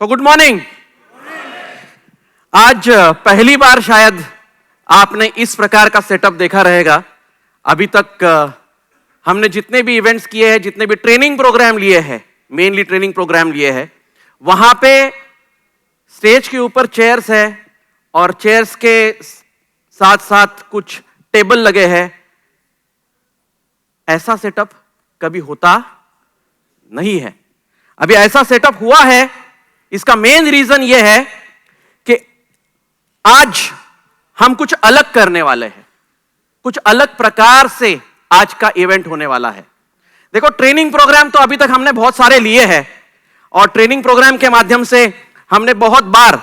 तो good morning. आज पहली बार शायद आपने इस प्रकार का सेटअप देखा रहेगा। अभी तक हमने जितने भी इवेंट्स किए हैं, जितने भी ट्रेनिंग प्रोग्राम लिए हैं, मेनली ट्रेनिंग प्रोग्राम लिए हैं, वहां पे स्टेज के ऊपर चेयर्स है और चेयर्स के साथ साथ कुछ टेबल लगे हैं। ऐसा सेटअप कभी होता नहीं है। अभी ऐसा सेटअप हुआ है, इसका मेन रीजन यह है कि आज हम कुछ अलग करने वाले हैं। कुछ अलग प्रकार से आज का इवेंट होने वाला है। देखो, ट्रेनिंग प्रोग्राम तो अभी तक हमने बहुत सारे लिए हैं और ट्रेनिंग प्रोग्राम के माध्यम से हमने बहुत बार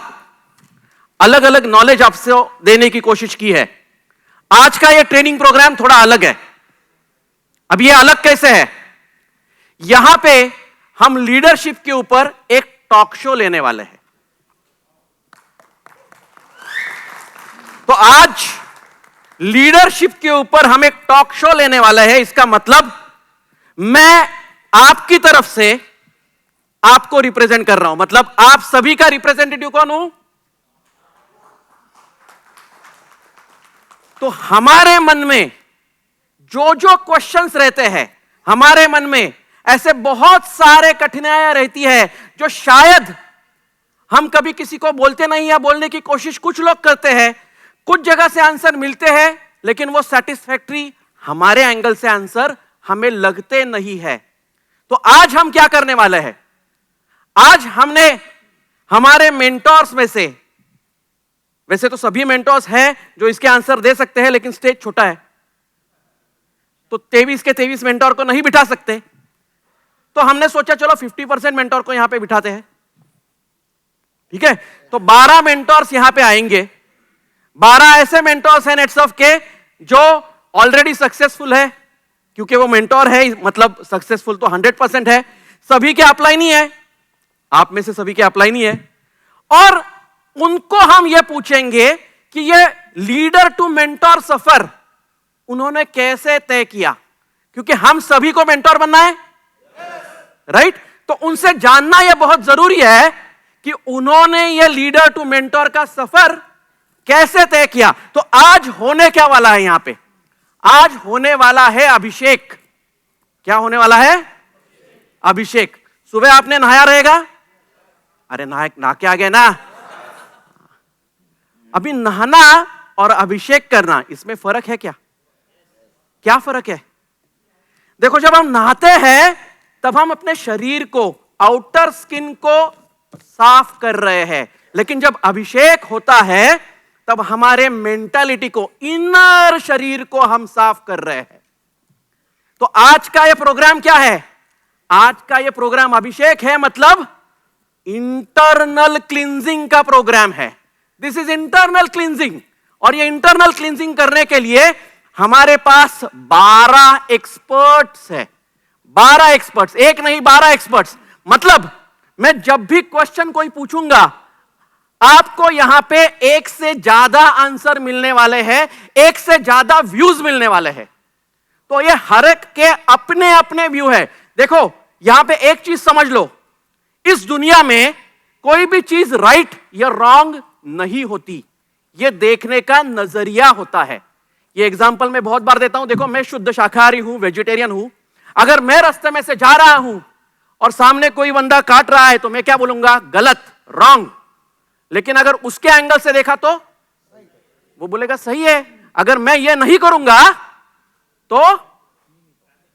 अलग अलग नॉलेज आपसे देने की कोशिश की है। आज का यह ट्रेनिंग प्रोग्राम थोड़ा अलग है। अब यह अलग कैसे है? यहां पे हम लीडरशिप के ऊपर एक टॉक शो लेने वाले हैं। तो आज लीडरशिप के ऊपर हम एक टॉक शो लेने वाले हैं। इसका मतलब मैं आपकी तरफ से आपको रिप्रेजेंट कर रहा हूं। मतलब आप सभी का रिप्रेजेंटेटिव कौन हूं? तो हमारे मन में जो जो क्वेश्चंस रहते हैं, हमारे मन में ऐसे बहुत सारे कठिनाइयां रहती है जो शायद हम कभी किसी को बोलते नहीं या बोलने की कोशिश कुछ लोग करते हैं। कुछ जगह से आंसर मिलते हैं लेकिन वो सैटिस्फैक्टरी हमारे एंगल से आंसर हमें लगते नहीं है। तो आज हम क्या करने वाले हैं? आज हमने हमारे मेंटोर्स में से, वैसे तो सभी मेंटोर्स हैं जो इसके आंसर दे सकते हैं, लेकिन स्टेज छोटा है तो 23 के 23 मेंटोर को नहीं बिठा सकते। तो हमने सोचा चलो 50% मेंटोर को यहां पे बिठाते हैं। ठीक है, तो 12 मेंटोर्स यहां पे आएंगे। 12 ऐसे मेंटोर्स हैं नेटसर्फ के जो ऑलरेडी सक्सेसफुल है, क्योंकि वो मेंटोर है मतलब सक्सेसफुल तो 100% है। सभी के अप्लाई नहीं है, आप में से सभी के अप्लाई नहीं है। और उनको हम ये पूछेंगे कि ये लीडर टू मेंटोर सफर उन्होंने कैसे तय किया, क्योंकि हम सभी को मेंटोर बनना है, राइट? तो उनसे जानना यह बहुत जरूरी है कि उन्होंने यह लीडर टू मेंटोर का सफर कैसे तय किया। तो आज होने क्या वाला है? यहां पे आज होने वाला है अभिषेक। क्या होने वाला है? अभिषेक। सुबह आपने नहाया रहेगा? अरे नहा के आ गए ना। अभी नहाना और अभिषेक करना, इसमें फर्क है क्या? क्या फर्क है? देखो, जब हम नहाते हैं तब हम अपने शरीर को, आउटर स्किन को साफ कर रहे हैं, लेकिन जब अभिषेक होता है तब हमारे मेंटालिटी को, इनर शरीर को हम साफ कर रहे हैं। तो आज का यह प्रोग्राम क्या है? आज का यह प्रोग्राम अभिषेक है, मतलब इंटरनल क्लींजिंग का प्रोग्राम है। This is internal cleansing. और ये इंटरनल क्लींजिंग करने के लिए हमारे पास 12 एक्सपर्ट्स है। 12 एक्सपर्ट्स, एक नहीं 12 एक्सपर्ट्स। मतलब मैं जब भी क्वेश्चन कोई पूछूंगा, आपको यहां पे एक से ज्यादा आंसर मिलने वाले हैं, एक से ज्यादा व्यूज मिलने वाले हैं। तो ये हर एक के अपने अपने व्यू है। देखो, यहां पे एक चीज समझ लो, इस दुनिया में कोई भी चीज राइट या रॉन्ग नहीं होती, ये देखने का नजरिया होता है। ये एग्जांपल मैं बहुत बार देता हूं। देखो, मैं शुद्ध शाकाहारी हूं, वेजिटेरियन हूं। अगर मैं रास्ते में से जा रहा हूं और सामने कोई बंदा काट रहा है तो मैं क्या बोलूंगा? गलत, रॉन्ग। लेकिन अगर उसके एंगल से देखा तो वो बोलेगा सही है। अगर मैं ये नहीं करूंगा तो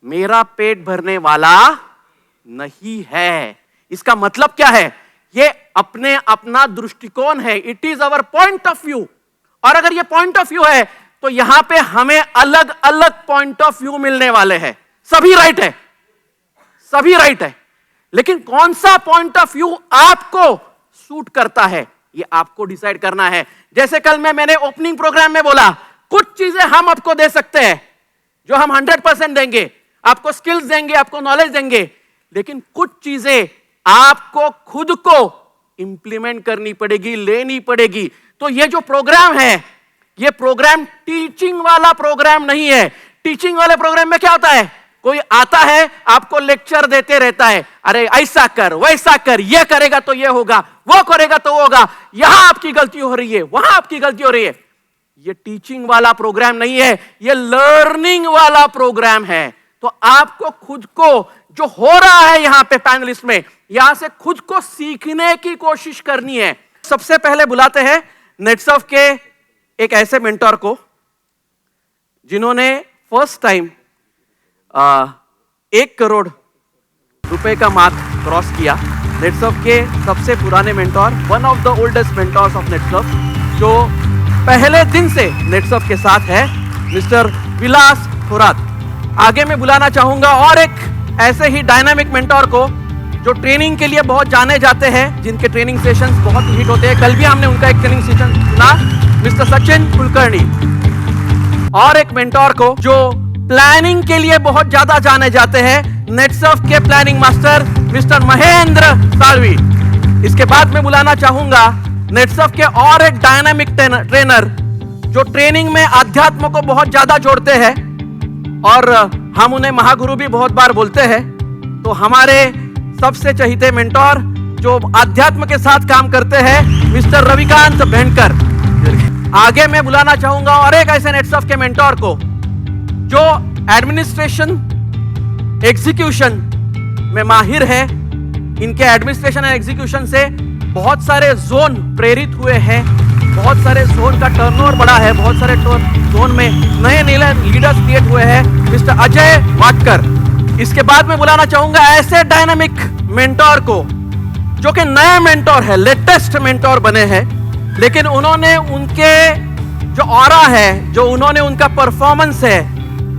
मेरा पेट भरने वाला नहीं है। इसका मतलब क्या है? ये अपने अपना दृष्टिकोण है। It is our point of view. और अगर ये पॉइंट ऑफ व्यू है तो यहां पे हमें अलग अलग पॉइंट ऑफ व्यू मिलने वाले हैं। सभी राइट है, सभी राइट है, लेकिन कौन सा पॉइंट ऑफ व्यू आपको सूट करता है ये आपको डिसाइड करना है। जैसे कल मैंने ओपनिंग प्रोग्राम में बोला, कुछ चीजें हम आपको दे सकते हैं जो हम 100% देंगे, आपको स्किल्स देंगे, आपको नॉलेज देंगे, लेकिन कुछ चीजें आपको खुद को इंप्लीमेंट करनी पड़ेगी, लेनी पड़ेगी। तो ये जो प्रोग्राम है, ये प्रोग्राम टीचिंग वाला प्रोग्राम नहीं है। टीचिंग वाले प्रोग्राम में क्या होता है? कोई आता है आपको लेक्चर देते रहता है, अरे ऐसा कर वैसा कर, ये करेगा तो ये होगा, वो करेगा तो वो होगा, यहां आपकी गलती हो रही है, वहां आपकी गलती हो रही है। ये टीचिंग वाला प्रोग्राम नहीं है, ये लर्निंग वाला प्रोग्राम है। तो आपको खुद को जो हो रहा है यहां पे पैनलिस्ट में, यहां से खुद को सीखने की कोशिश करनी है। सबसे पहले बुलाते हैं नेटसर्फ के एक ऐसे मेंटोर को जिन्होंने फर्स्ट टाइम 1 करोड़ रुपए का मार्क क्रॉस किया। नेटसर्फ के सबसे पुराने mentor, one of the oldest mentors of Netsurf, जो पहले दिन से नेटसर्फ के साथ है, मिस्टर विलास थोरात। आगे मैं बुलाना चाहूंगा और एक ऐसे ही डायनामिक मेंटोर को जो ट्रेनिंग के लिए बहुत जाने जाते हैं, जिनके ट्रेनिंग सेशंस बहुत हिट होते हैं। कल भी हमने उनका एक ट्रेनिंग सेशन सुना, मिस्टर सचिन कुलकर्णी। और एक मेंटोर को जो प्लानिंग के लिए बहुत ज्यादा जाने जाते हैं, नेटसर्फ के planning master mister Mahendra Salvi. इसके बाद में बुलाना चाहूंगा नेटसर्फ के और एक डायनामिक ट्रेनर जो ट्रेनिंग में अध्यात्म को बहुत ज्यादा जोड़ते हैं और हम उन्हें महागुरु भी बहुत बार बोलते हैं। तो हमारे सबसे चहीते मेंटोर जो अध्यात्म के साथ काम करते हैं, मिस्टर रविकांत भेंडकर। आगे मैं बुलाना चाहूंगा और एक ऐसे नेटसर्फ के मेंटोर को जो एडमिनिस्ट्रेशन एग्जीक्यूशन में माहिर है। इनके एडमिनिस्ट्रेशन एंड एग्जीक्यूशन से बहुत सारे जोन प्रेरित हुए हैं, बहुत सारे जोन का टर्नओवर बढ़ा है, बहुत सारे जोन में नए लीडर्स क्रिएट हुए हैं, मिस्टर अजय वाटकर। इसके बाद में बुलाना चाहूंगा ऐसे डायनामिक मेंटोर को जो कि नए मेंटोर है, लेटेस्ट मेंटोर बने हैं, लेकिन उन्होंने उनके जो ऑरा है, जो उन्होंने उनका परफॉर्मेंस है,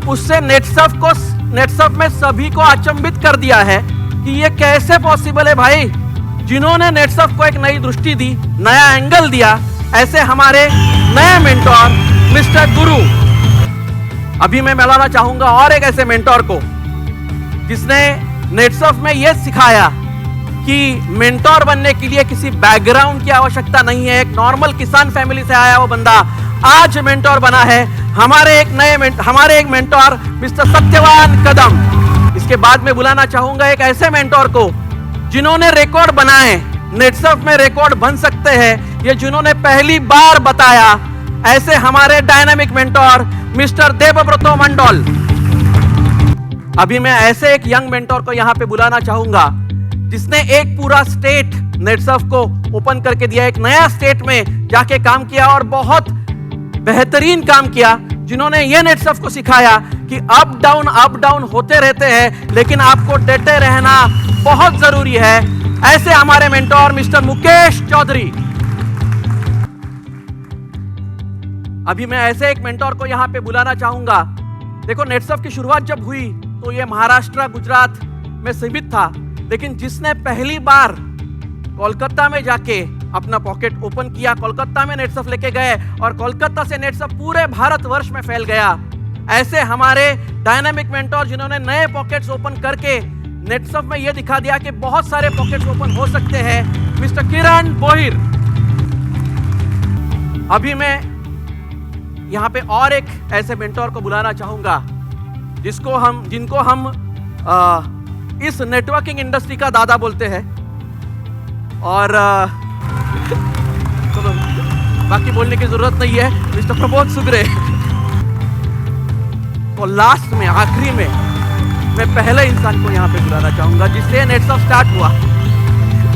उससे नेटसर्फ में सभी को अचंभित कर दिया है कि ये कैसे पॉसिबल है भाई। जिन्होंने नेटसर्फ को एक नई दृष्टि दी, नया एंगल दिया, ऐसे हमारे नए मेंटोर मिस्टर गुरु। अभी मैं मिलाना चाहूंगा और एक ऐसे मेंटोर को जिसने नेटसर्फ में यह सिखाया कि मेंटोर बनने के लिए किसी बैकग्राउंड की आवश्यकता नहीं है। एक नॉर्मल किसान फैमिली से आया वो बंदा आज मेंटोर बना है। हमारे एक मेंटोर मिस्टर सत्यवान कदम। इसके बाद में बुलाना चाहूंगा एक ऐसे मेंटोर को जिन्होंने रिकॉर्ड बनाए, नेटसर्फ में रिकॉर्ड बन सकते हैं, ये जिन्होंने पहली बार बताया, ऐसे हमारे डायनामिक मेंटोर मिस्टर देवव्रतो मंडल। अभी मैं ऐसे एक यंग मेंटोर को यहां पे बुलाना चाहूंगा जिसने एक पूरा स्टेट नेटसर्फ को ओपन करके दिया, एक नया स्टेट में जाके काम किया और बहुत बेहतरीन काम किया, जिन्होंने ये नेटसर्फ को सिखाया कि अप डाउन होते रहते हैं, लेकिन आपको डटे रहना बहुत जरूरी है। ऐसे हमारे मेंटोर मिस्टर मुकेश चौधरी। अभी मैं ऐसे एक मेंटोर को यहां पे बुलाना चाहूंगा। देखो, नेटसर्फ की शुरुआत जब हुई तो ये महाराष्ट्र गुजरात में सीमित था, लेकिन जिसने पहली बार कोलकाता में जाके अपना पॉकेट ओपन किया, कोलकाता में नेटसर्फ लेके गए और कोलकाता से नेटसर्फ पूरे भारतवर्ष में फैल गया। ऐसे हमारे डायनामिक मेंटोर जिन्होंने नए पॉकेट्स ओपन करके नेटसर्फ में यह दिखा दिया कि बहुत सारे पॉकेट्स ओपन हो सकते हैं, मिस्टर किरण बोहिर। अभी मैं यहां पे और एक ऐसे मेंटोर को बुलाना चाहूंगा जिनको हम इस नेटवर्किंग इंडस्ट्री का दादा बोलते हैं। और चलो बाकी बोलने की जरूरत नहीं है, मिस्टर प्रमोद सुगरे। तो लास्ट में, आखिरी में मैं पहले इंसान को यहां पे बुलाना चाहूंगा जिससे नेटसर्फ स्टार्ट हुआ,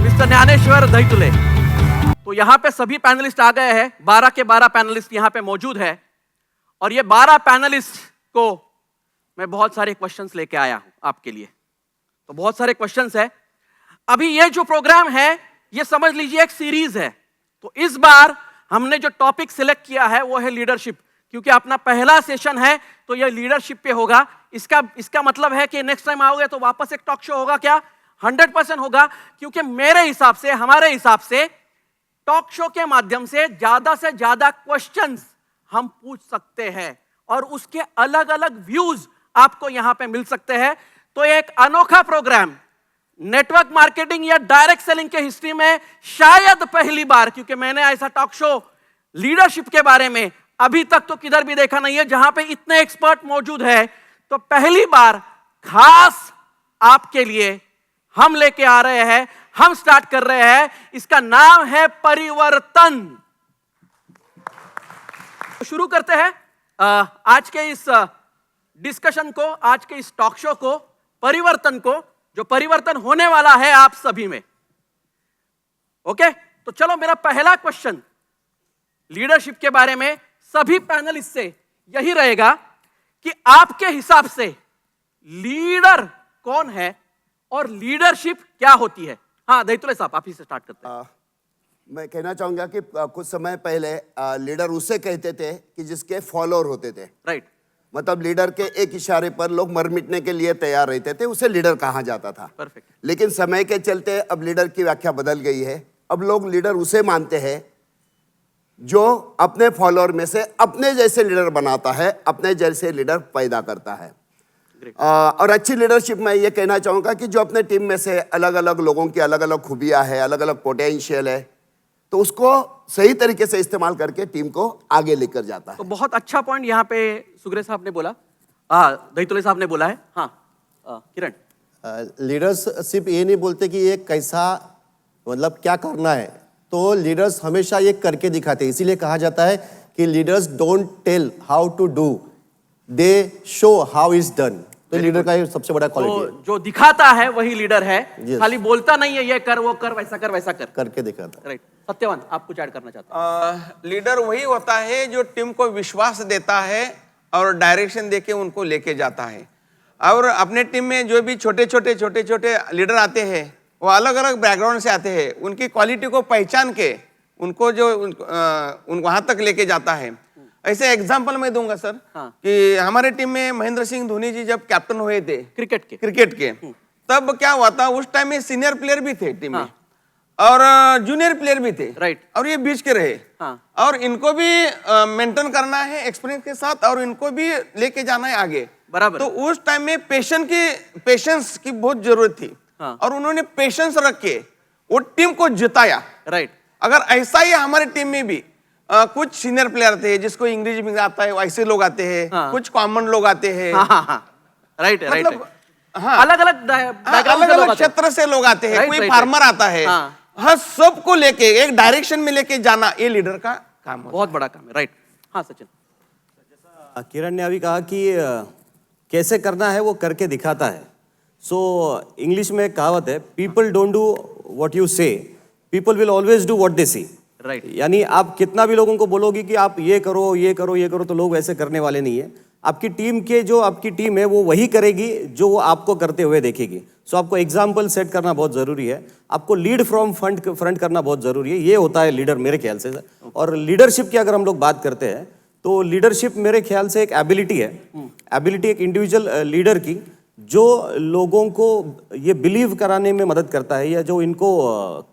मिस्टर ज्ञानेश्वर दहितुले। तो यहां पे सभी पैनलिस्ट आ गए हैं, 12 के 12 पैनलिस्ट यहां पे मौजूद है और ये 12 पैनलिस्ट को मैं बहुत सारे क्वेश्चंस लेके आया हूं आपके लिए। तो बहुत सारे क्वेश्चंस है। अभी ये जो प्रोग्राम है ये समझ लीजिए एक सीरीज है। तो इस बार हमने जो टॉपिक सिलेक्ट किया है वो है लीडरशिप, क्योंकि अपना पहला सेशन है तो ये लीडरशिप पे होगा। इसका मतलब है कि नेक्स्ट टाइम आओगे तो वापस एक टॉक शो होगा क्या? 100% होगा, क्योंकि मेरे हिसाब से, हमारे हिसाब से टॉक शो के माध्यम से ज्यादा क्वेश्चंस हम पूछ सकते हैं और उसके अलग अलग व्यूज आपको यहां पे मिल सकते हैं। तो एक अनोखा प्रोग्राम नेटवर्क मार्केटिंग या डायरेक्ट सेलिंग के हिस्ट्री में शायद पहली बार, क्योंकि मैंने ऐसा टॉक शो लीडरशिप के बारे में अभी तक तो किधर भी देखा नहीं है जहां पे इतने एक्सपर्ट मौजूद है। तो पहली बार खास आपके लिए हम लेके आ रहे हैं, हम स्टार्ट कर रहे हैं। इसका नाम है परिवर्तन। शुरू करते हैं आज के इस डिस्कशन को, आज के इस टॉक शो को, परिवर्तन को, जो परिवर्तन होने वाला है आप सभी में। ओके, तो चलो, मेरा पहला क्वेश्चन लीडरशिप के बारे में सभी पैनलिस्ट से यही रहेगा कि आपके हिसाब से लीडर कौन है और लीडरशिप क्या होती है। हाँ दैतुले साहब, आप ही से स्टार्ट करते हैं। मैं कहना चाहूंगा कि कुछ समय पहले लीडर उसे कहते थे कि जिसके फॉलोअर होते थे। राइट। मतलब लीडर के एक इशारे पर लोग मर मिटने के लिए तैयार रहते थे, उसे लीडर कहा जाता था। परफेक्ट। लेकिन समय के चलते अब लीडर की व्याख्या बदल गई है। अब लोग लीडर उसे मानते हैं जो अपने फॉलोअर में से अपने जैसे लीडर बनाता है, अपने जैसे लीडर पैदा करता है। और अच्छी लीडरशिप में ये कहना चाहूंगा कि जो अपने टीम में से अलग अलग लोगों की अलग अलग खूबियां है, अलग अलग पोटेंशियल है, तो उसको सही तरीके से इस्तेमाल करके टीम को आगे लेकर जाता है। तो बहुत अच्छा पॉइंट यहाँ पे सुग्रे साहब ने बोला, दैतुले साहब ने बोला है। हाँ किरण। लीडरशिप ये नहीं बोलते कि ये कैसा, मतलब क्या करना है, तो लीडर्स हमेशा ये करके दिखाते हैं। इसीलिए कहा जाता है कि leaders don't tell how to do, they show how is done. तो लीडर का ये सबसे बड़ा क्वालिटी है। जो दिखाता है वही लीडर है। खाली बोलता नहीं है ये कर वो कर वैसा कर वैसा कर, करके दिखाता है। राइट। सत्यवान, आप कुछ ऐड करना चाहते हैं? लीडर वही होता है जो टीम को विश्वास देता है और डायरेक्शन देके उनको लेके जाता है। और अपने टीम में जो भी छोटे छोटे लीडर आते हैं, वो अलग अलग बैकग्राउंड से आते हैं। उनकी क्वालिटी को पहचान के उनको वहां तक लेके जाता है। ऐसे एग्जांपल मैं दूंगा सर। हाँ। कि हमारे टीम में महेंद्र सिंह धोनी जी जब कैप्टन हुए थे क्रिकेट के, तब क्या हुआ था, उस टाइम में सीनियर प्लेयर भी थे टीम में और जूनियर प्लेयर भी थे। राइट। और ये बीच के रहे। हाँ। और इनको भी मेंटेन करना है एक्सपीरियंस के साथ, और इनको भी लेके जाना है आगे। बराबर। तो उस टाइम में पेशेंस की बहुत जरूरत थी। हाँ। और उन्होंने पेशेंस रख के वो टीम को जिताया। राइट। अगर ऐसा ही हमारे टीम में भी कुछ सीनियर प्लेयर थे जिसको इंग्लिश में आता है, वैसे लोग आते हैं। हाँ। कुछ कॉमन लोग आते हैं। राइट। मतलब हाँ, अलग अलग क्षेत्र से लोग आते हैं। कोई फार्मर आता है। हाँ, सबको लेके एक डायरेक्शन में लेके जाना, ये लीडर का काम है। बहुत बड़ा काम है। राइट। हाँ सचिन। किरण ने अभी कहा कि कैसे करना है वो करके दिखाता है। सो इंग्लिश में एक कहावत है, people don't do what you say, people will always do what they see. Right. यानी आप कितना भी लोगों को बोलोगे कि आप ये करो ये करो ये करो, तो लोग वैसे करने वाले नहीं है। आपकी टीम के जो आपकी टीम है वो वही करेगी जो वो आपको करते हुए देखेगी। सो आपको एग्जाम्पल सेट करना बहुत ज़रूरी है। आपको लीड फ्रॉम फ्रंट करना बहुत ज़रूरी है। ये होता है लीडर मेरे ख्याल से। और लीडरशिप की अगर हम लोग बात करते हैं तो लीडरशिप मेरे ख्याल से एक एबिलिटी है। एबिलिटी एक इंडिविजुअल लीडर की जो लोगों को ये बिलीव कराने में मदद करता है, या जो इनको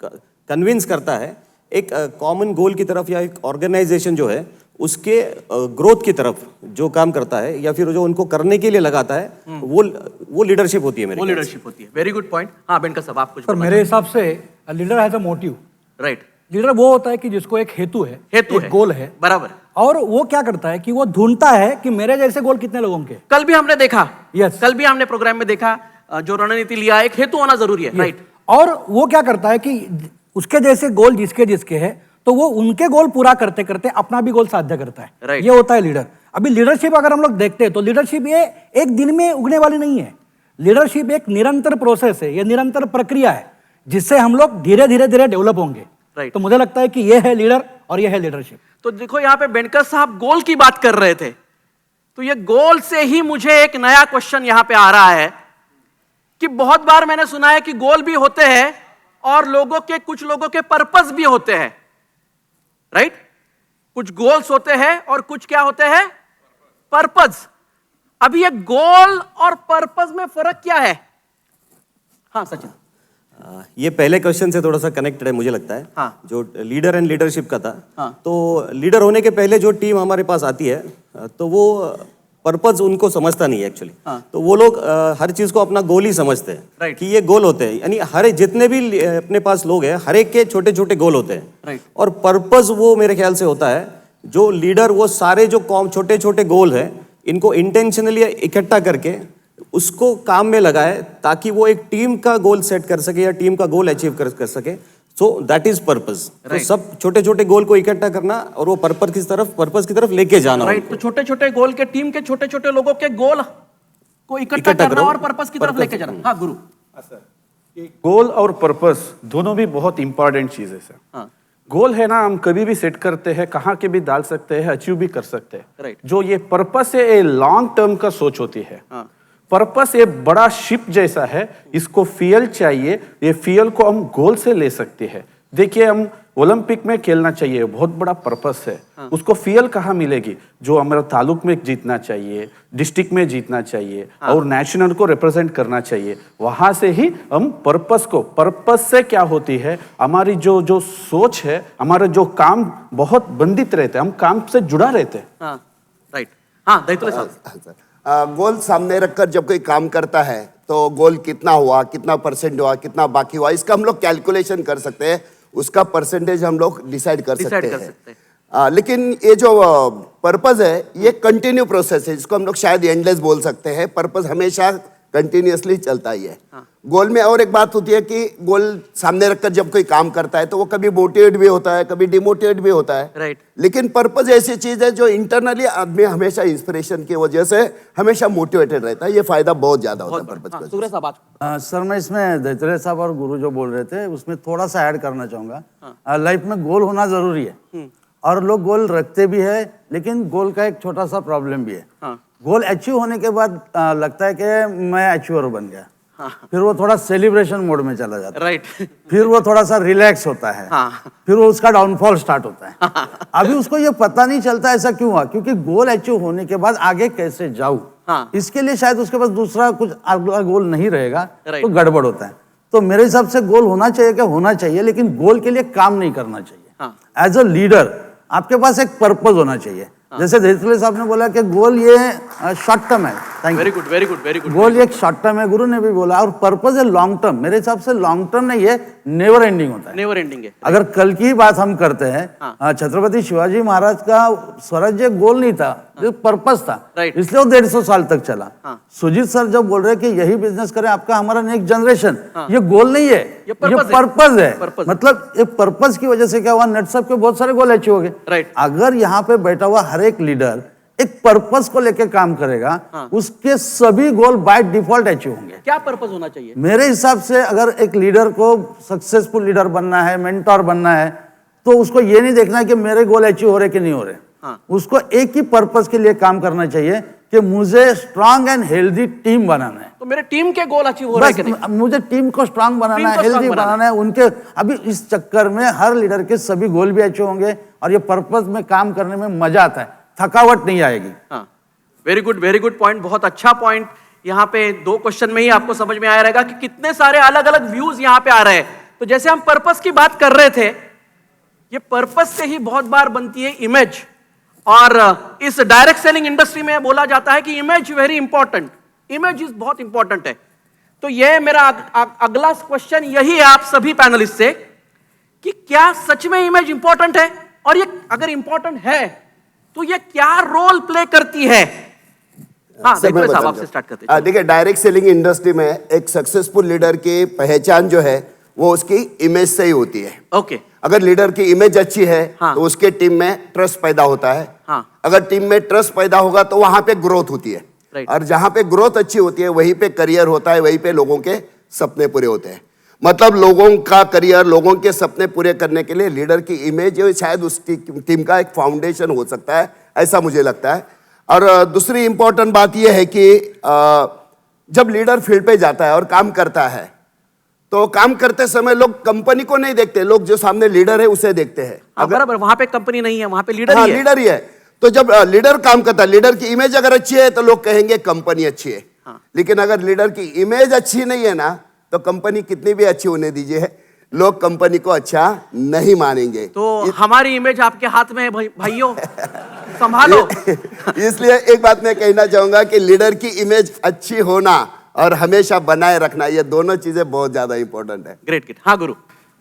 कन्विंस करता है एक कॉमन गोल की तरफ, या एक ऑर्गेनाइजेशन जो है उसके ग्रोथ की तरफ जो काम करता है, या फिर जो उनको करने के लिए लगाता है, वो लीडरशिप होती है मेरे। वो लीडरशिप होती है। Very good point. हाँ बेनका साहब, आप कुछ? पर मेरे हिसाब से leader has a motive. Right. Leader वो होता है कि जिसको एक हेतु है, एक गोल है। बराबर। और वो क्या करता है कि वो ढूंढता है कि मेरे जैसे गोल कितने लोगों के। कल भी हमने देखा, Yes. कल भी हमने प्रोग्राम में देखा, जो रणनीति लिया, एक हेतु होना जरूरी है। राइट। और वो क्या करता है कि उसके जैसे गोल जिसके है, तो वो उनके गोल पूरा करते करते अपना भी गोल साध्य करता है। Right. ये होता है लीडर। अभी लीडरशिप अगर हम लोग देखते हैं तो लीडरशिप ये एक दिन में उगने वाली नहीं है। लीडरशिप एक निरंतर प्रोसेस है, ये निरंतर प्रक्रिया है जिससे हम लोग धीरे धीरे डेवलप होंगे। Right. तो मुझे लगता है कि ये है लीडर और ये है लीडरशिप। तो देखो यहाँ पे बेनकर साहब गोल की बात कर रहे थे, तो ये गोल से ही मुझे एक नया क्वेश्चन यहाँ पे आ रहा है कि बहुत बार मैंने सुना है कि गोल भी होते हैं और कुछ लोगों के पर्पस भी होते हैं। राइट। कुछ गोल्स होते हैं और कुछ क्या होते हैं, पर्पस। अभी ये गोल और पर्पस में फर्क क्या है? हाँ सचिन। ये पहले क्वेश्चन से थोड़ा सा कनेक्टेड है मुझे लगता है। हाँ। जो लीडर एंड लीडरशिप का था। हाँ। तो लीडर होने के पहले जो टीम हमारे पास आती है, तो वो पर्पस उनको समझता नहीं है एक्चुअली। हाँ। तो वो लोग हर चीज को अपना गोल ही समझते हैं। Right. कि ये गोल होते हैं, यानी हर जितने भी अपने पास लोग हैं हर एक के छोटे छोटे गोल होते हैं। Right. और पर्पस वो मेरे ख्याल से होता है जो लीडर वो सारे जो छोटे छोटे गोल हैं इनको इंटेंशनली इकट्ठा करके उसको काम में लगाए ताकि वो एक टीम का गोल सेट कर सके या टीम का गोल अचीव कर सके। So that is purpose. तो सब छोटे छोटे गोल को इकट्ठा करना और वो पर्पस की तरफ लेके जाना। राइट, तो छोटे छोटे गोल के टीम के छोटे छोटे लोगों के गोल को इकट्ठा करना करो, और पर्पस की तरफ लेके जाना। हाँ गुरु। गोल और पर्पस दोनों भी बहुत इंपॉर्टेंट चीज है सर। हाँ। गोल है ना, हम कभी भी सेट करते हैं, कहाँ के भी डाल सकते हैं, अचीव भी कर सकते हैं। Right. जो ये पर्पस है, ये लॉन्ग टर्म का सोच होती है। हाँ। पर्पस ये बड़ा शिप जैसा है, इसको फ्यूल चाहिए, ये फ्यूल को हम गोल से ले सकते हैं। देखिए, हम ओलंपिक में खेलना चाहिए, बहुत बड़ा पर्पस है। उसको फ्यूल कहाँ मिलेगी? जो हमारा तालुक में जीतना चाहिए, डिस्ट्रिक्ट में जीतना चाहिए और नेशनल को रिप्रेजेंट करना चाहिए। वहां से ही हम पर्पस से क्या होती है, हमारी जो जो सोच है, हमारा जो काम बहुत बंधित रहते हैं, हम काम से जुड़ा रहते हैं। हाँ राइट। हाँ दैतुले साहब। गोल सामने रखकर जब कोई काम करता है तो गोल कितना हुआ, कितना परसेंट हुआ, कितना बाकी हुआ, इसका हम लोग कैलकुलेशन कर सकते हैं। उसका परसेंटेज हम लोग डिसाइड कर सकते हैं। लेकिन ये जो पर्पस है, ये कंटिन्यू प्रोसेस है, जिसको हम लोग शायद एंडलेस बोल सकते हैं। पर्पस हमेशा कंटिन्यूअसली चलता ही है। गोल में और एक बात होती है कि गोल सामने रखकर जब कोई काम करता है तो वो कभी मोटिवेट भी होता है, कभी डिमोटिवेट भी होता है। राइट। लेकिन पर्पस ऐसी चीज है जो इंटरनली आदमी हमेशा इंस्पिरेशन की वजह से हमेशा मोटिवेटेड रहता है। ये फायदा बहुत ज्यादा होता है पर्पस का। सुग्रे साहब आज। सर, मैं इसमें दैतुले साहब और गुरु जो बोल रहे थे उसमें थोड़ा सा ऐड करना चाहूँगा। लाइफ में गोल होना ज़रूरी है और लोग गोल रखते भी है, लेकिन गोल का एक छोटा सा प्रॉब्लम भी है। गोल अचीव होने के बाद लगता है कि मैं अचीवर बन गया। फिर वो थोड़ा सेलिब्रेशन मोड में चला जाता है। राइट। फिर वो थोड़ा सा रिलैक्स होता है। फिर वो उसका डाउनफॉल स्टार्ट होता है। अभी उसको ये पता नहीं चलता ऐसा क्यों हुआ, क्योंकि गोल अचीव होने के बाद आगे कैसे जाऊं, इसके लिए शायद उसके पास दूसरा कुछ अगला गोल नहीं रहेगा, तो गड़बड़ होता है। तो मेरे हिसाब से गोल होना चाहिए क्या? होना चाहिए, लेकिन गोल के लिए काम नहीं करना चाहिए। एज अ लीडर आपके पास एक पर्पस होना चाहिए। जैसे दैतुले साहब ने बोला कि गोल ये शॉर्ट टर्म है। Thank you. Very good very good very good. Goal एक शॉर्ट टर्म है, गुरु ने भी बोला, और पर्पस है लॉन्ग टर्म। मेरे हिसाब से लॉन्ग टर्म नहीं है, नेवर एंडिंग होता है। नेवर एंडिंग है। अगर कल की बात हम करते हैं, छत्रपति शिवाजी महाराज का स्वराज्य गोल नहीं था, जो पर्पस था, इसलिए वो 150 साल तक चला। सुजीत सर जब बोल रहे हैं कि यही बिजनेस करें आपका हमारा नेक्स्ट जनरेशन, ये गोल नहीं है, ये पर्पस है। मतलब ये पर्पस की वजह से क्या हुआ, नट साहब के बहुत सारे गोल अचीव हो गए। अगर यहाँ पे बैठा हुआ हर एक लीडर एक पर्पस को लेकर काम करेगा, उसके सभी गोल बाय डिफॉल्ट अचीव होंगे। क्या पर्पस होना चाहिए? मेरे हिसाब से अगर एक लीडर को सक्सेसफुल लीडर बनना है, मेंटोर बनना है, तो उसको ये नहीं देखना है कि मेरे गोल अचीव हो रहे कि नहीं हो रहे। उसको एक ही पर्पस के लिए काम करना चाहिए कि मुझे स्ट्रांग एंड हेल्दी टीम बनाना है। तो मेरे टीम के गोल अचीव हो रहे हैं कि नहीं? मुझे टीम को स्ट्रांग बनाना है, हेल्दी बनाना है। उनके अभी इस चक्कर में हर लीडर के सभी गोल भी अचीव होंगे और ये पर्पस में काम करने में मजा आता है, थकावट नहीं आएगी। वेरी गुड पॉइंट, बहुत अच्छा पॉइंट। यहाँ पे 2 क्वेश्चन में ही आपको समझ में आया रहेगा कि कितने सारे अलग अलग व्यूज यहाँ पे आ रहे हैं। तो जैसे हम पर्पस की बात कर रहे थे, ये पर्पस से ही बहुत बार बनती है इमेज, और इस डायरेक्ट सेलिंग इंडस्ट्री में बोला जाता है कि image very important, image is बहुत इंपॉर्टेंट है। तो ये मेरा अगला क्वेश्चन यही है आप सभी पैनलिस्ट से कि क्या सच में इमेज इंपॉर्टेंट है, और ये अगर इंपॉर्टेंट है तो ये क्या रोल प्ले करती है? हाँ दैतुले साहब आपसे स्टार्ट करते हैं। देखिए, डायरेक्ट सेलिंग इंडस्ट्री में एक सक्सेसफुल लीडर की पहचान जो है वो उसकी इमेज से ही होती है। ओके। अगर लीडर की इमेज अच्छी है तो उसके टीम में ट्रस्ट पैदा होता है। अगर टीम में ट्रस्ट पैदा होगा तो वहां पे ग्रोथ होती है, और जहां पे ग्रोथ अच्छी होती है वहीं पे करियर होता है, वहीं पे लोगों के सपने पूरे होते हैं। मतलब लोगों का करियर, लोगों के सपने पूरे करने के लिए लीडर की इमेज शायद उस टीम का एक फाउंडेशन हो सकता है, ऐसा मुझे लगता है। और दूसरी इंपॉर्टेंट बात यह है कि जब लीडर फील्ड पे जाता है और काम करता है, तो काम करते समय लोग कंपनी को नहीं देखते, लोग जो सामने लीडर है उसे देखते हैं। बराबर, वहां पे कंपनी नहीं है, वहां पे लीडर ही है। लीडर ही है। तो जब लीडर काम करता है, लीडर की इमेज अगर अच्छी है तो लोग कहेंगे कंपनी अच्छी है। लेकिन अगर लीडर की इमेज अच्छी नहीं है ना, तो कंपनी कितनी भी अच्छी होने दीजिए, लोग कंपनी को अच्छा नहीं मानेंगे। तो हमारी इमेज आपके हाथ में है भाइयों, संभालो। इसलिए एक बात मैं कहना चाहूंगा कि लीडर की इमेज अच्छी होना और हमेशा बनाए रखना, ये दोनों चीजें बहुत ज्यादा इंपॉर्टेंट है। ग्रेट। हाँ गुरु।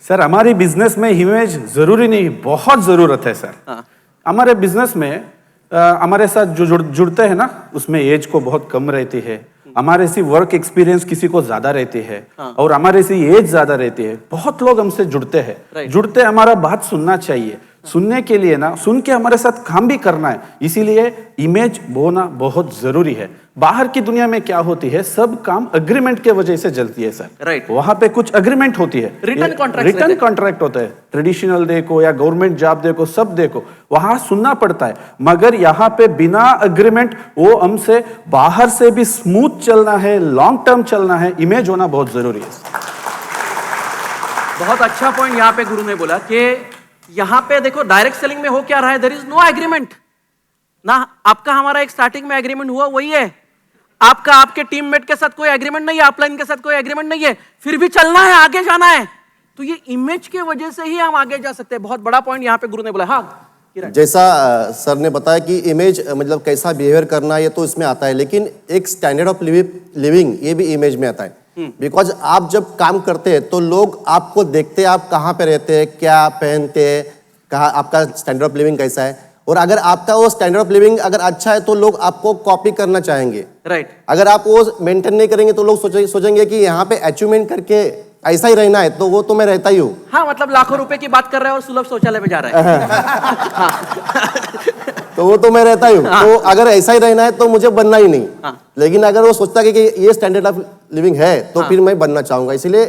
सर, हमारी बिजनेस में इमेज जरूरी नहीं, बहुत जरूरत है सर। हमारे बिजनेस में हमारे साथ जो जुड़ते हैं ना, उसमें एज को बहुत कम रहती है, हमारे सी वर्क एक्सपीरियंस किसी को ज्यादा रहती है और हमारे सी एज ज्यादा रहती है, बहुत लोग हमसे जुड़ते हैं, जुड़ते हमारा बात सुनना चाहिए, सुनने के लिए ना सुन के हमारे साथ काम भी करना है, इसीलिए इमेज होना बहुत जरूरी है। बाहर की दुनिया में क्या होती है, सब काम अग्रीमेंट के वजह से चलती है सर। राइट। वहां पे कुछ अग्रीमेंट होती है, रिटर्न कॉन्ट्रैक्ट, रिटर्न कॉन्ट्रैक्ट होता है, ट्रेडिशनल देखो या गवर्नमेंट जॉब देखो, सब देखो वहां सुनना पड़ता है। मगर यहाँ पे बिना अग्रीमेंट वो हमसे बाहर से भी स्मूथ चलना है, लॉन्ग टर्म चलना है, इमेज होना बहुत जरूरी है। बहुत अच्छा पॉइंट यहाँ पे गुरु ने बोला कि यहाँ पे देखो डायरेक्ट सेलिंग में हो क्या रहा है, देयर इज नो एग्रीमेंट ना। आपका हमारा एक स्टार्टिंग में एग्रीमेंट हुआ वही है, आपका आपके टीममेट के साथ कोई एग्रीमेंट नहीं है, अपलाइन के साथ कोई एग्रीमेंट नहीं है, फिर भी चलना है, आगे जाना है। तो ये इमेज की वजह से ही हम आगे जा सकते हैं। बहुत बड़ा पॉइंट यहाँ पे गुरु ने बोला। हाँ किरण। जैसा सर ने बताया कि इमेज मतलब कैसा बिहेवियर करना है, ये तो इसमें आता है, लेकिन एक स्टैंडर्ड ऑफ लिविंग ये भी इमेज में आता है। बिकॉज आप जब काम करते हैं तो लोग आपको देखते हैं, आप कहाँ पे रहते हैं, क्या पहनते हैं, कहाँ आपका स्टैंडर्ड ऑफ लिविंग कैसा है, और अगर आपका वो स्टैंडर्ड ऑफ लिविंग अगर अच्छा है तो लोग आपको कॉपी करना चाहेंगे। राइट। अगर आप वो मेंटेन नहीं करेंगे तो लोग सोचेंगे कि यहाँ पे अचीवमेंट करके ऐसा ही रहना है, तो वो तो मैं रहता ही हूँ। हाँ मतलब लाखों रुपए की बात कर रहे हैं और सुलभ शौचालय में जा रहा है। तो वो तो मैं रहता ही हूँ। तो अगर ऐसा ही रहना है तो मुझे बनना ही नहीं। लेकिन अगर वो सोचता है कि ये स्टैंडर्ड ऑफ लिविंग है तो फिर मैं बनना चाहूंगा, इसीलिए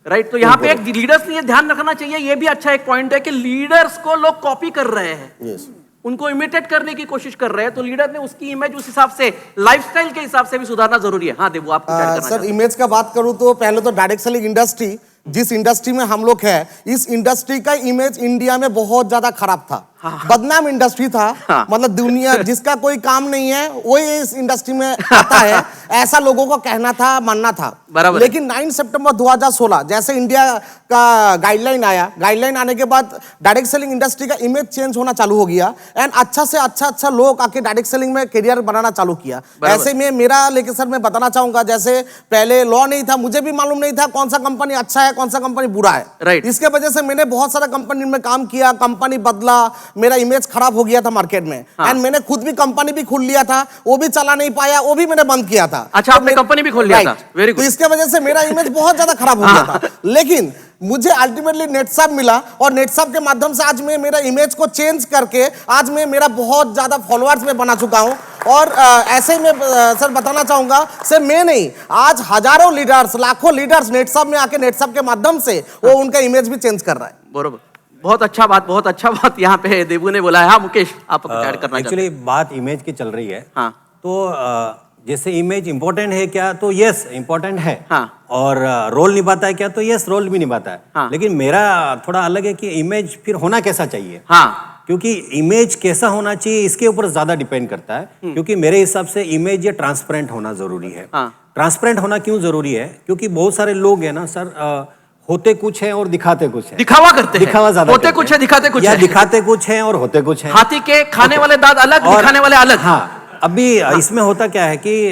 राइट। तो यहाँ पे एक लीडर्स ने ये ध्यान रखना चाहिए, ये भी अच्छा एक पॉइंट है कि लीडर्स को लोग कॉपी कर रहे हैं, उनको इमिटेट करने की कोशिश कर रहे हैं, तो लीडर ने उसकी इमेज उस हिसाब से लाइफस्टाइल के हिसाब से भी सुधारना जरूरी है। हाँ देवू, आपको क्या करना सर इमेज का बात करूं तो पहले तो डायरेक्ट सेलिंग इंडस्ट्री, जिस इंडस्ट्री में हम लोग हैं, इस इंडस्ट्री का इमेज इंडिया में बहुत ज्यादा खराब था। बदनाम इंडस्ट्री था। मतलब दुनिया जिसका कोई काम नहीं है वही इस इंडस्ट्री में आता है, ऐसा लोगों को कहना था, मानना था। बराबर। लेकिन 9 सितंबर 2016 जैसे इंडिया का गाइडलाइन आया, गाइडलाइन आने के बाद डायरेक्ट सेलिंग इंडस्ट्री का इमेज चेंज होना चालू हो गया एंड अच्छा से अच्छा लोग आके डायरेक्ट सेलिंग में करियर बनाना चालू किया। ऐसे में मेरा लेके सर मैं बताना चाहूंगा, जैसे पहले लॉ नहीं था, मुझे भी मालूम नहीं था कौन सा कंपनी अच्छा है, कौन सा कंपनी बुरा है। राइट। इसके वजह से मैंने बहुत सारा कंपनी में काम किया, कंपनी बदला, मेरा इमेज खराब हो गया था मार्केट में। एंड मैंने खुद भी कंपनी भी खोल लिया था, वो भी चला नहीं पाया, वो भी मैंने बंद किया था। अच्छा, आपने कंपनी भी खोल लिया था, वेरी गुड। तो इसके वजह से मेरा इमेज बहुत ज्यादा खराब हो गया था। लेकिन मुझे अल्टीमेटली नेटसाप मिला और नेटसाप के माध्यम से आज मैं मेरा इमेज को चेंज करके आज मैं मेरा बहुत ज्यादा फॉलोअर्स में बना चुका हूं। और ऐसे में सर बताना चाहूंगा, सर मैं नहीं, आज हजारों लीडर्स, लाखों लीडर्स नेटसाप में आके नेटसाप के माध्यम से वो उनका इमेज भी चेंज कर रहा है। बरोबर, बहुत अच्छा बात यहाँ पे देवू ने बोला है। हाँ मुकेश, आप ऐड करना चाहते हैं? एक्चुअली बात इमेज की चल रही है। हाँ। तो जैसे इमेज इंपॉर्टेंट है क्या, तो यस इंपॉर्टेंट है। हाँ। और रोल निभाता है क्या, तो यस रोल भी निभाता है। हाँ। लेकिन मेरा थोड़ा अलग है कि इमेज फिर होना कैसा चाहिए। हाँ। क्योंकि इमेज कैसा होना चाहिए इसके ऊपर ज्यादा डिपेंड करता है। क्योंकि मेरे हिसाब से इमेज ये ट्रांसपेरेंट होना जरूरी है। हाँ। ट्रांसपेरेंट होना क्यों जरूरी है, क्योंकि बहुत सारे लोग हैं ना सर, होते कुछ है और दिखाते कुछ है। दिखावा करते हैं, दिखावा ज्यादा होते करते कुछ हैं। है, दिखाते कुछ या है। दिखाते कुछ है और होते कुछ है। हाथी के खाने वाले दांत अलग, दिखाने वाले अलग। हाँ, अभी इसमें होता क्या है कि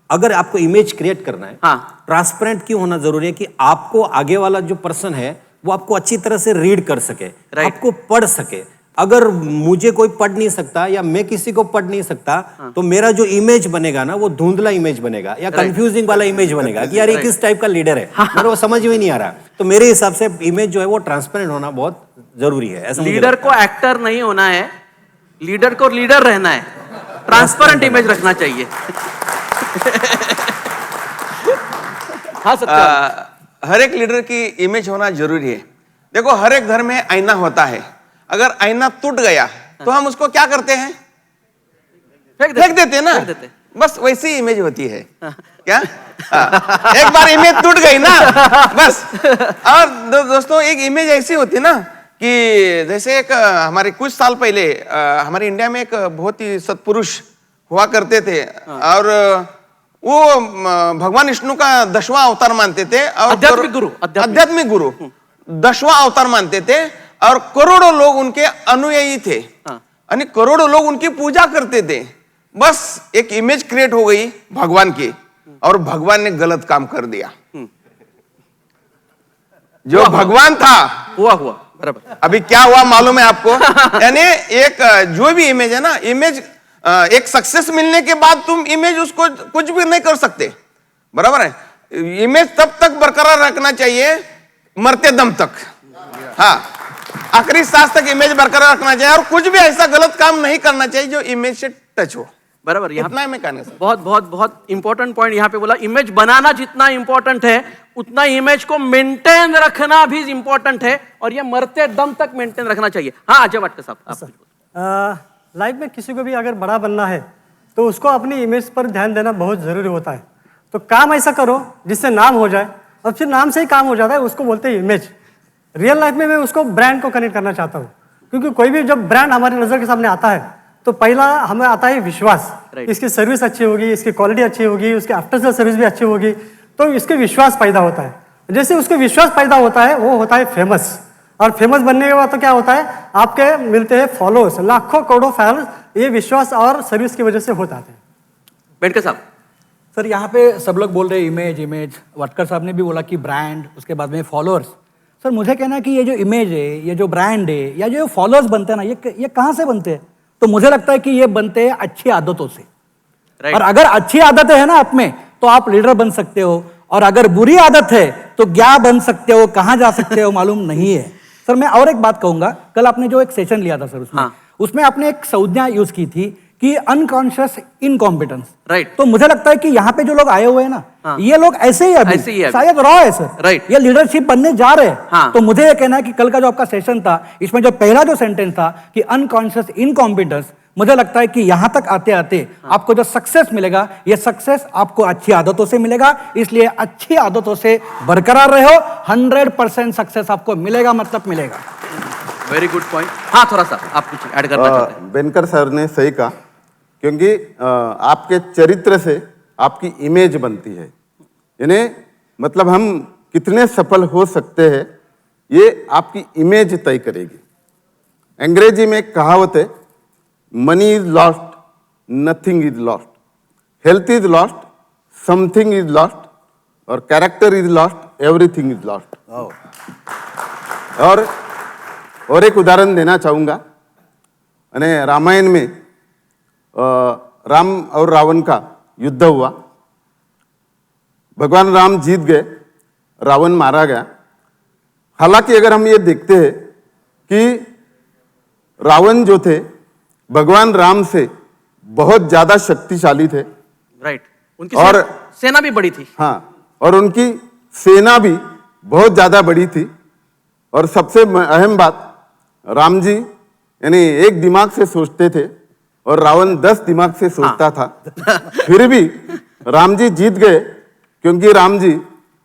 अगर आपको इमेज क्रिएट करना है, ट्रांसपेरेंट क्यों होना जरूरी है कि आपको आगे वाला जो पर्सन है वो आपको अच्छी तरह से रीड कर सके, आपको पढ़ सके। अगर मुझे कोई पढ़ नहीं सकता या मैं किसी को पढ़ नहीं सकता, तो मेरा जो इमेज बनेगा ना वो धुंधला इमेज बनेगा या कंफ्यूजिंग वाला इमेज बनेगा कि यार ये किस टाइप का लीडर है, मेरे को समझ में नहीं आ रहा। तो मेरे हिसाब से इमेज जो है वो ट्रांसपेरेंट होना बहुत जरूरी है। ऐसा लीडर को एक्टर नहीं होना है, लीडर को लीडर रहना है, ट्रांसपेरेंट इमेज रखना चाहिए। हाँ सच्चा। हर एक लीडर की इमेज होना जरूरी है। देखो हर एक घर में आईना होता है, अगर आईना टूट गया तो हम उसको क्या करते हैं, फेंक देते हैं ना। बस वैसी इमेज होती है क्या? एक बार इमेज टूट गई ना बस। और दोस्तों एक इमेज ऐसी होती है ना कि जैसे एक हमारे कुछ साल पहले हमारे इंडिया में एक बहुत ही सत्पुरुष हुआ करते थे और वो भगवान विष्णु का 10वां अवतार मानते थे और आध्यात्मिक गुरु 10वां अवतार मानते थे और करोड़ों लोग उनके अनुयायी थे यानी करोड़ों लोग उनकी पूजा करते थे। बस एक इमेज क्रिएट हो गई भगवान की और भगवान ने गलत काम कर दिया। जो भगवान था हुआ बराबर। अभी क्या हुआ मालूम है आपको? यानी एक जो भी इमेज है ना, इमेज एक सक्सेस मिलने के बाद तुम इमेज उसको कुछ भी नहीं कर सकते, बराबर है। इमेज तब तक बरकरार रखना चाहिए मरते दम तक, हाँ, आखिरी सांस तक इमेज बरकरार रखना चाहिए, और कुछ भी ऐसा गलत काम नहीं करना चाहिए जो इमेज से टच हो। बराबर, इतना मैं कहना सर। बहुत बहुत बहुत इंपॉर्टेंट पॉइंट यहाँ पे बोला। इमेज बनाना जितना इंपॉर्टेंट है उतना इमेज को मेंटेन रखना भी इंपॉर्टेंट है, और ये मरते दम तक मेंटेन रखना चाहिए। हाँ अजय वाटकर साहब, आप कुछ बोलो। लाइफ में किसी को भी अगर बड़ा बनना है तो उसको अपनी इमेज पर ध्यान देना बहुत ज़रूरी होता है। तो काम ऐसा करो जिससे नाम हो जाए, और फिर नाम से ही काम हो जाता है, उसको बोलते हैं इमेज। रियल लाइफ में मैं उसको ब्रांड को कनेक्ट करना चाहता हूँ, क्योंकि कोई भी जब ब्रांड हमारी नज़र के सामने आता है तो पहला हमें आता है विश्वास। इसकी सर्विस अच्छी होगी, इसकी क्वालिटी अच्छी होगी, उसकी आफ्टर सेल सर्विस भी अच्छी होगी, तो इसके विश्वास पैदा होता है। जैसे उसके विश्वास पैदा होता है वो होता है फेमस, और फेमस बनने के बाद तो क्या होता है, आपके मिलते हैं फॉलोअर्स, लाखों करोड़ों फैंस, ये विश्वास और सर्विस की वजह से हो जाते हैं। बेटकर साहब। सर यहाँ पे सब लोग बोल रहे हैं इमेज इमेज, वटकर साहब ने भी बोला कि ब्रांड, उसके बाद में फॉलोअर्स। सर मुझे कहना है कि ये जो इमेज है, ये जो ब्रांड है, या जो फॉलोअर्स बनते हैं ना, ये कहाँ से बनते हैं? तो मुझे लगता है कि ये बनते हैं अच्छी आदतों से। और अगर अच्छी आदतें हैं ना आप में तो आप लीडर बन सकते हो, और अगर बुरी आदत है तो क्या बन सकते हो, कहाँ जा सकते हो मालूम नहीं है। सर मैं और एक बात कहूंगा, कल आपने जो एक सेशन लिया था सर उसमें आपने एक संज्ञा यूज की थी कि अनकॉन्शियस इनकॉम्पिटेंस। राइट। तो मुझे लगता है कि यहाँ पे जो लोग आए हुए हैं ना, ये लोग ऐसे ही अभी ऐसे ही अभी। शायद रॉ है सर। राइट। ये लीडरशिप बनने जा रहे हैं। हाँ। तो मुझे ये कहना है कि कल का जो आपका सेशन था, इसमें जो पहला जो सेंटेंस था कि अनकॉन्शियस इनकॉम्पिटेंस, मुझे लगता है कि यहां तक आते आते आपको जो सक्सेस मिलेगा, ये सक्सेस आपको अच्छी आदतों से मिलेगा। इसलिए अच्छी आदतों से बरकरार रहो, 100% सक्सेस आपको मिलेगा, मतलब मिलेगा। Very good point. हाँ थोड़ा सा आप कुछ ऐड करना चाहते हैं? बेनकर सर ने सही कहा, क्योंकि आपके चरित्र से आपकी इमेज बनती है, यानी मतलब हम कितने सफल हो सकते हैं ये आपकी इमेज तय करेगी। अंग्रेजी में एक कहावत है, money is lost, nothing is lost, health is lost, something is lost, और character is lost, everything is lost. और एक उदाहरण देना चाहूंगा, यानी रामायण में राम और रावण का युद्ध हुआ, भगवान राम जीत गए, रावण मारा गया। हालांकि अगर हम ये देखते हैं कि रावण जो थे भगवान राम से बहुत ज्यादा शक्तिशाली थे। राइट। उनकी और सेना भी बड़ी थी। हाँ, और उनकी सेना भी बहुत ज्यादा बड़ी थी। और सबसे अहम बात, राम जी यानी एक दिमाग से सोचते थे और रावण 10 दिमाग से सोचता था। फिर भी राम जी जीत गए क्योंकि राम जी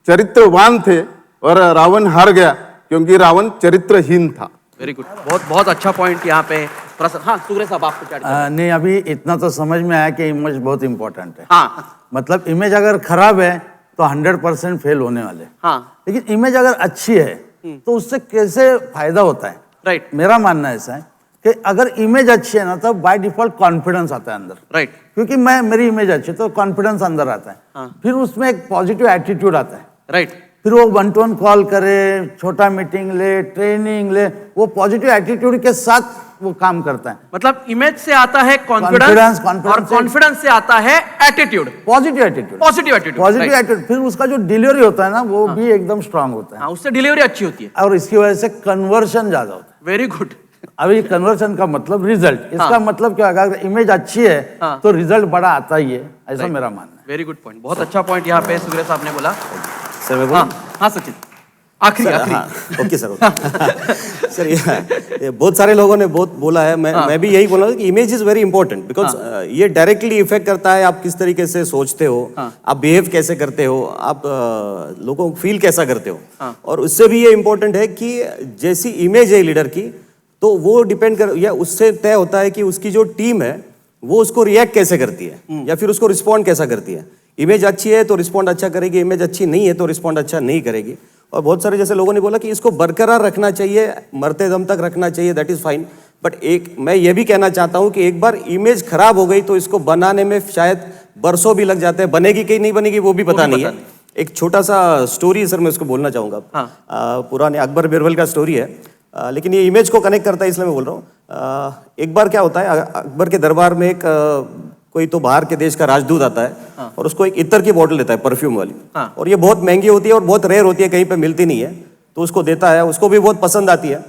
चरित्रवान थे, और रावण हार गया क्योंकि रावण चरित्रहीन था। वेरी गुड, बहुत बहुत अच्छा पॉइंट यहाँ पे। हाँ सुग्रे साहब आपको क्या? नहीं, अभी इतना तो समझ में आया कि इमेज बहुत इंपॉर्टेंट है। हाँ। मतलब इमेज अगर खराब है तो 100% फेल होने वाले। हाँ। लेकिन इमेज अगर अच्छी है तो उससे कैसे फायदा होता है? राइट। मेरा मानना ऐसा है कि अगर इमेज अच्छी है ना तो बाय डिफॉल्ट कॉन्फिडेंस आता है अंदर। राइट। क्योंकि मेरी इमेज अच्छी है तो कॉन्फिडेंस अंदर आता है। हाँ। फिर उसमें एक पॉजिटिव एटीट्यूड आता है। राइट। फिर वो 1-to-1 कॉल करे, छोटा मीटिंग ले, ट्रेनिंग ले, वो पॉजिटिव एटीट्यूड के साथ वो काम करता है। मतलब इमेज से आता है कॉन्फिडेंस, और कॉन्फिडेंस से आता है attitude, positive attitude. Positive attitude, positive attitude. फिर उसका जो डिलीवरी होता है ना वो भी एकदम स्ट्रांग होता है। हाँ, उससे डिलीवरी अच्छी होती है और इसकी वजह से कन्वर्शन ज्यादा होता है। Very good. अभी कन्वर्शन का मतलब रिजल्ट, इसका मतलब क्या होगा? अगर इमेज अच्छी है तो रिजल्ट बड़ा आता ही है, ऐसा मेरा मानना है। वेरी गुड पॉइंट, बहुत अच्छा पॉइंट यहाँ पे सुग्रे साहब ने बोला। सर मैं बोलूं? हाँ सचिन, आखिरी। Okay sir. सर ये बहुत सारे लोगों ने बहुत बोला है, मैं भी यही बोला कि image is very important, because ये डायरेक्टली इफेक्ट करता है आप किस तरीके से सोचते हो, आप बिहेव कैसे करते हो, आप लोगों को फील कैसा करते हो। और उससे भी ये इंपॉर्टेंट है कि जैसी इमेज है लीडर की, तो वो डिपेंड कर या उससे तय होता है कि उसकी जो टीम है वो उसको रिएक्ट कैसे करती है या फिर उसको रिस्पॉन्ड कैसा करती है। इमेज अच्छी है तो रिस्पॉन्ड अच्छा करेगी, इमेज अच्छी नहीं है तो रिस्पॉन्ड अच्छा नहीं करेगी। और बहुत सारे जैसे लोगों ने बोला कि इसको बरकरार रखना चाहिए, मरते दम तक रखना चाहिए, दैट इज फाइन। बट एक मैं ये भी कहना चाहता हूं कि एक बार इमेज खराब हो गई तो इसको बनाने में शायद बरसों भी लग जाते हैं, बनेगी कि नहीं बनेगी वो भी पता नहीं है। एक छोटा सा स्टोरी सर मैं उसको बोलना चाहूंगा। पुराने अकबर बिरबल का स्टोरी है। लेकिन ये इमेज को कनेक्ट करता है इसलिए मैं बोल रहा हूँ। एक बार क्या होता है, अकबर के दरबार में एक कोई तो बाहर के देश का राजदूत आता है और उसको एक इत्र की बोतल देता है, परफ्यूम वाली, और ये बहुत महंगी होती है और बहुत रेयर होती है, कहीं पे मिलती नहीं है, तो उसको देता है, उसको भी बहुत पसंद आती है,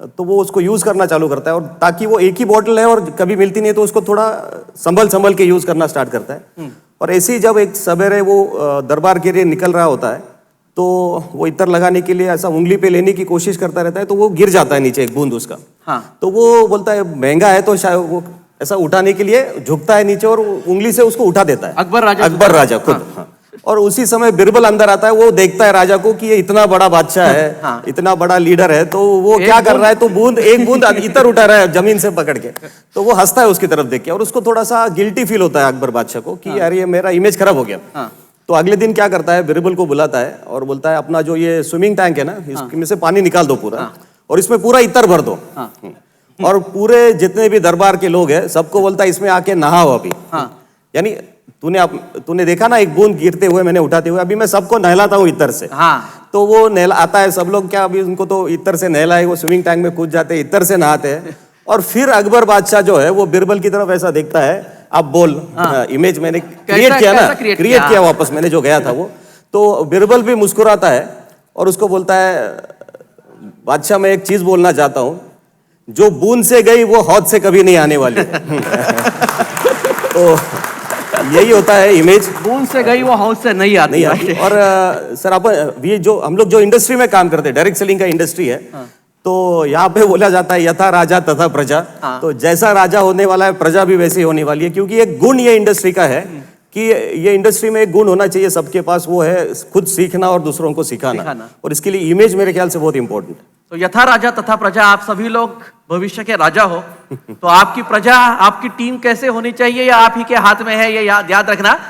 तो वो उसको यूज करना चालू करता है, और ताकि वो एक ही बोतल है और कभी मिलती नहीं है तो उसको थोड़ा संभल के यूज करना स्टार्ट करता है। और ऐसे ही जब एक सवेरे वो दरबार के लिए निकल रहा होता है तो वो इत्र लगाने के लिए ऐसा उंगली पे लेने की कोशिश करता रहता है, तो वो गिर जाता है नीचे एक बूंद उसका। तो वो बोलता है महंगा है, तो शायद वो ऐसा उठाने के लिए झुकता है नीचे और उंगली से उसको उठा देता है, अकबर राजा खुद। हाँ। और उसी समय बिरबल अंदर आता है, वो देखता है राजा को कि ये इतना बड़ा बादशाह है, इतना बड़ा लीडर है, तो वो क्या कर रहा है, तो एक बूंद इतर उठा रहा है जमीन से पकड़ के, तो वो हंसता है उसकी तरफ देख के, और उसको थोड़ा सा गिल्टी फील होता है अकबर बादशाह को कि यार ये मेरा इमेज खराब हो गया। तो अगले दिन क्या करता है, बिरबल को बुलाता है और बोलता है अपना जो ये स्विमिंग टैंक है ना, इसमें से पानी निकाल दो पूरा, और इसमें पूरा इतर भर दो, और पूरे जितने भी दरबार के लोग हैं सबको बोलता है इसमें आके नहाओ अभी। यानी तूने देखा ना एक बूंद गिरते हुए मैंने उठाते हुए, अभी मैं सबको नहलाता हूँ इतर से। तो वो नहला आता है, सब लोग क्या अभी उनको तो इतर से नहलाए, वो स्विमिंग टैंक में कूद जाते हैं, इतर से नहाते हैं, और फिर अकबर बादशाह जो है वो बिरबल की तरफ ऐसा देखता है, अब बोल इमेज मैंने क्रिएट किया ना, क्रिएट किया वापस मैंने जो गया था वो। तो बिरबल भी मुस्कुराता है और उसको बोलता है बादशाह मैं एक चीज बोलना चाहता हूँ, जो बूंद से गई वो हौद से कभी नहीं आने वाली है। तो यही होता है इमेज, बूंद से गई वो हौद से नहीं आती। और सर आप ये जो हम लोग जो इंडस्ट्री में काम करते हैं, डायरेक्ट सेलिंग का इंडस्ट्री है, तो यहाँ पे बोला जाता है यथा राजा तथा प्रजा। तो जैसा राजा होने वाला है प्रजा भी वैसी होने वाली है, क्योंकि एक गुण ये इंडस्ट्री का है कि ये इंडस्ट्री में एक गुण होना चाहिए सबके पास, वो है खुद सीखना और दूसरों को सिखाना। और इसके लिए इमेज मेरे ख्याल से बहुत इंपॉर्टेंट है। तो यथा राजा तथा प्रजा, आप सभी लोग भविष्य के राजा हो, तो आपकी प्रजा, आपकी टीम कैसे होनी चाहिए, या आप ही के हाथ में है, ये याद रखना।